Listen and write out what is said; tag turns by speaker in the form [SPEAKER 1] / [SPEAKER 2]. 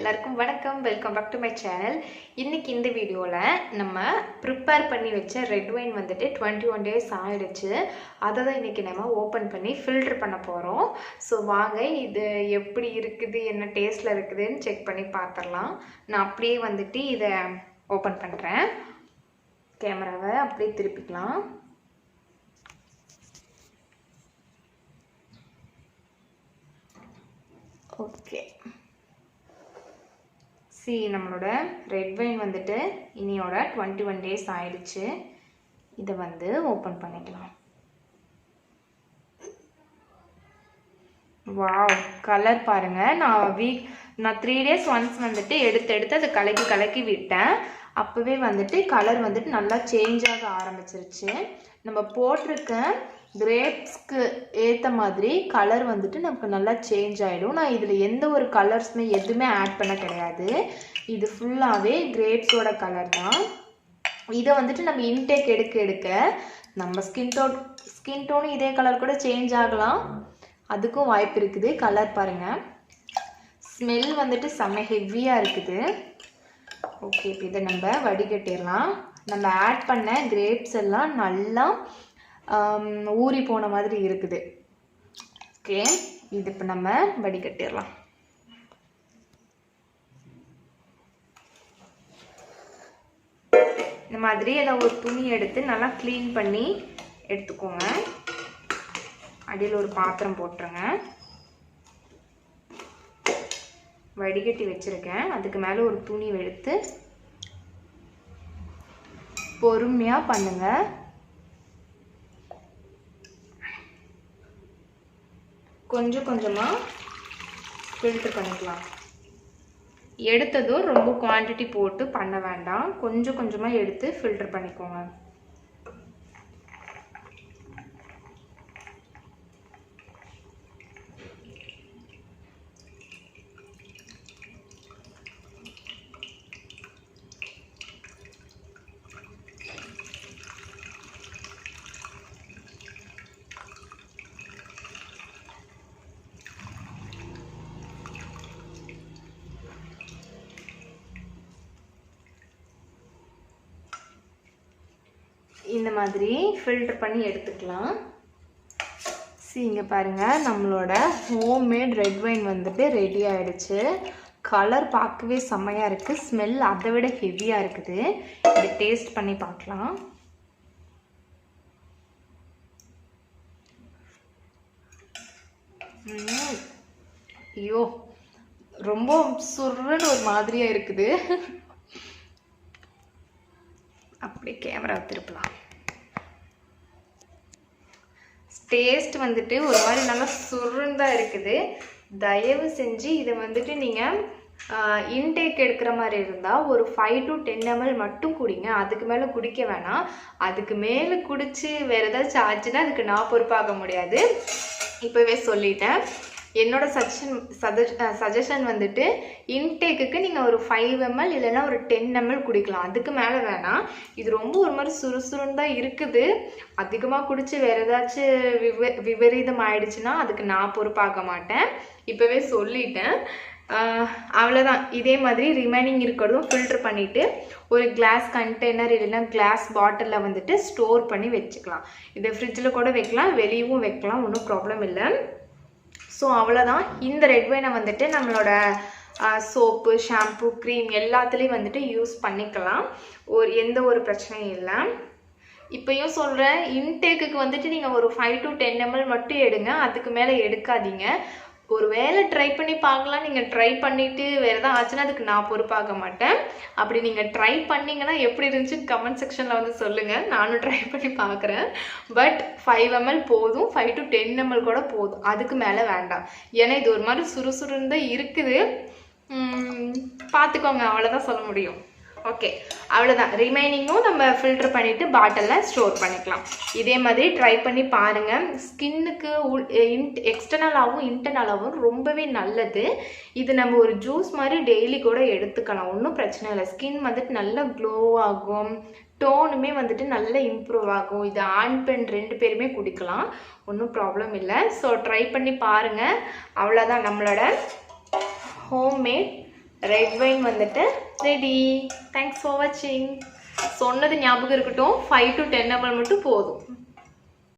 [SPEAKER 1] எல்லாருக்கும் வணக்கம். Welcome back to my channel. இன்னைக்கு இந்த வீடியோவில் நம்ம ப்ரிப்பேர் பண்ணி வச்ச ரெட் வைன் வந்துட்டு 21 டேஸ் ஆயிடுச்சு. அதை தான் இன்றைக்கி நம்ம ஓப்பன் பண்ணி ஃபில்டர் பண்ண போகிறோம். ஸோ வாங்க இது எப்படி இருக்குது, என்ன டேஸ்ட்டில் இருக்குதுன்னு செக் பண்ணி பார்த்துடலாம். நான் அப்படியே வந்துட்டு இதை ஓப்பன் பண்ணுறேன். கேமராவை அப்படியே திருப்பிக்கலாம். ஓகே, நம்மளோட ரெட் வைன் வந்துட்டு இனியோட 21 டேஸ் ஆயிடுச்சு. இதை வந்து ஓப்பன் பண்ணிக்கலாம். வாவ், கலர் பாருங்க. நான் 3 டேஸ் ஒன்ஸ் வந்துட்டு எடுத்து அதை கலக்கி விட்டேன். அப்போவே வந்துட்டு கலர் வந்துட்டு நல்லா சேஞ்ச் ஆக ஆரம்பிச்சிருச்சு. நம்ம போட்டிருக்க கிரேப்ஸ்க்கு ஏற்ற மாதிரி கலர் வந்துட்டு நமக்கு நல்லா சேஞ்ச் ஆகிடும். நான் இதில் எந்த ஒரு கலர்ஸுமே எதுவுமே ஆட் பண்ண கிடையாது. இது ஃபுல்லாகவே கிரேப்ஸோட கலர் தான். இதை வந்துட்டு நம்ம இன்டேக் எடுக்க நம்ம ஸ்கின் டோனு இதே கலர் கூட சேஞ்ச் ஆகலாம், அதுக்கும் வாய்ப்பு இருக்குது. கலர் பாருங்கள், ஸ்மெல் வந்துட்டு செம்ம ஹெவியாக இருக்குது. ஓகே, இப்போ இதை நம்ம வடிகட்டிடலாம். நம்ம ஆட் பண்ண கிரேப்ஸ் எல்லாம் நல்லா ஊறி போன மாதிரி இருக்குது. ஓகே, இது இப்போ நம்ம வடிகட்டிடலாம். இந்த மாதிரி ஏதாவது ஒரு துணி எடுத்து நல்லா க்ளீன் பண்ணி எடுத்துக்கோங்க. அடியில் ஒரு பாத்திரம் போட்டுருங்க. வடிகட்டி வச்சுருக்கேன். அதுக்கு மேலே ஒரு துணி எடுத்து பொறுமையாக பண்ணுங்கள். கொஞ்சம் கொஞ்சமாக ஃபில்டர் பண்ணிக்கலாம். எடுத்ததும் ரொம்ப குவான்டிட்டி போட்டு பண்ண வேண்டாம். கொஞ்சம் கொஞ்சமாக எடுத்து ஃபில்டர் பண்ணிக்கோங்க. இந்த மாதிரி ஃபில்டர் பண்ணி எடுத்துக்கலாம். இங்கே பாருங்கள், நம்மளோட ஹோம்மேட் ரெட் வைன் வந்துட்டு ரெடி ஆகிடுச்சு. கலர் பார்க்கவே செம்மையாக இருக்குது. ஸ்மெல் அதை விட ஹெவியாக இருக்குது. இதை டேஸ்ட் பண்ணி பார்க்கலாம். ஐயோ, ரொம்ப சுருன்னு ஒரு மாதிரியாக இருக்குது. அப்படி கேமரா திருப்பலாம். டேஸ்ட் வந்துட்டு ஒரு மாதிரி நல்லா சுருந்தாக இருக்குது. தயவு செஞ்சு இதை வந்துட்டு நீங்கள் இன்டேக் எடுக்கிற மாதிரி இருந்தால் ஒரு 5 to 10 ml மட்டும் குடிங்க. அதுக்கு மேலே குடிக்க வேணாம். அதுக்கு மேலே குடிச்சு வேறு ஏதாச்சும் ஆச்சுன்னா அதுக்கு நான் பொறுப்பாக முடியாது. இப்போவே சொல்லிட்டேன். என்னோட சஜஷன் வந்துட்டு இன்டேக்குக்கு நீங்கள் ஒரு 5 ml இல்லைன்னா ஒரு 10 ml குடிக்கலாம். அதுக்கு மேலே வேணாம். இது ரொம்ப ஒரு மாதிரி சுறுசுறுந்தான் இருக்குது. அதிகமாக குடிச்சு வேறு ஏதாச்சும் விபரீதம் ஆயிடுச்சுன்னா அதுக்கு நான் பொறுப்பாக மாட்டேன். இப்போவே சொல்லிட்டேன். அவ்வளோதான். இதே மாதிரி ரிமைனிங் இருக்கிறதும் ஃபில்டர் பண்ணிவிட்டு ஒரு கிளாஸ் கண்டெய்னர் இல்லைன்னா கிளாஸ் பாட்டிலில் வந்துட்டு ஸ்டோர் பண்ணி வச்சுக்கலாம். இதை ஃப்ரிட்ஜில் கூட வைக்கலாம், வெளியவும் வைக்கலாம், ஒன்றும் ப்ராப்ளம் இல்லை. ஸோ அவ்வளோதான். இந்த ரெட் வைனை வந்துட்டு நம்மளோட சோப்பு, ஷாம்பு, க்ரீம் எல்லாத்துலேயும் வந்துட்டு யூஸ் பண்ணிக்கலாம். எந்த ஒரு பிரச்சனையும் இல்லை. இப்போயும் சொல்கிறேன், இன்டேக்குக்கு வந்துட்டு நீங்கள் ஒரு 5 to 10 ml மட்டும் எடுங்க. அதுக்கு மேலே எடுக்காதீங்க. ஒரு வேளை ட்ரை பண்ணி பார்க்கலாம். நீங்கள் ட்ரை பண்ணிவிட்டு வேறு எதாவது ஆச்சுன்னா அதுக்கு நான் பொறுப்பாக மாட்டேன். அப்படி நீங்கள் ட்ரை பண்ணிங்கன்னா எப்படி இருந்துச்சுன்னு கமெண்ட் செக்ஷனில் வந்து சொல்லுங்கள். நானும் ட்ரை பண்ணி பார்க்குறேன். பட் 5 ml போதும், 5 to 10 ml கூட போதும். அதுக்கு மேலே வேண்டாம். ஏன்னா இது ஒரு மாதிரி சுறுசுறுந்தான் இருக்குது. பார்த்துக்கோங்க, அவ்வளோதான் சொல்ல முடியும். ஓகே, அவ்வளோதான். ரிமைனிங்கும் நம்ம ஃபில்டர் பண்ணிவிட்டு பாட்டிலில் ஸ்டோர் பண்ணிக்கலாம். இதே மாதிரி ட்ரை பண்ணி பாருங்கள். ஸ்கின்னுக்கு எக்ஸ்டர்னலாகவும் இன்டர்னலாகவும் ரொம்பவே நல்லது. இது நம்ம ஒரு ஜூஸ் மாதிரி டெய்லி கூட எடுத்துக்கலாம், ஒன்றும் பிரச்சனை இல்லை. ஸ்கின் வந்துட்டு நல்லா க்ளோ ஆகும், டோனுமே வந்துட்டு நல்லா இம்ப்ரூவ் ஆகும். இது ஆண் பெண் 2 பேருமே குடிக்கலாம், ஒன்றும் ப்ராப்ளம் இல்லை. ஸோ ட்ரை பண்ணி பாருங்கள். அவ்வளோதான், நம்மளோட ஹோம்மேட் ரெட் வைன் வந்துட்டு ரெடி. தேங்க்ஸ் ஃபார் வாட்சிங். சொன்னது ஞாபகம் இருக்கட்டும், 5 to 10 ml மட்டும் போதும்.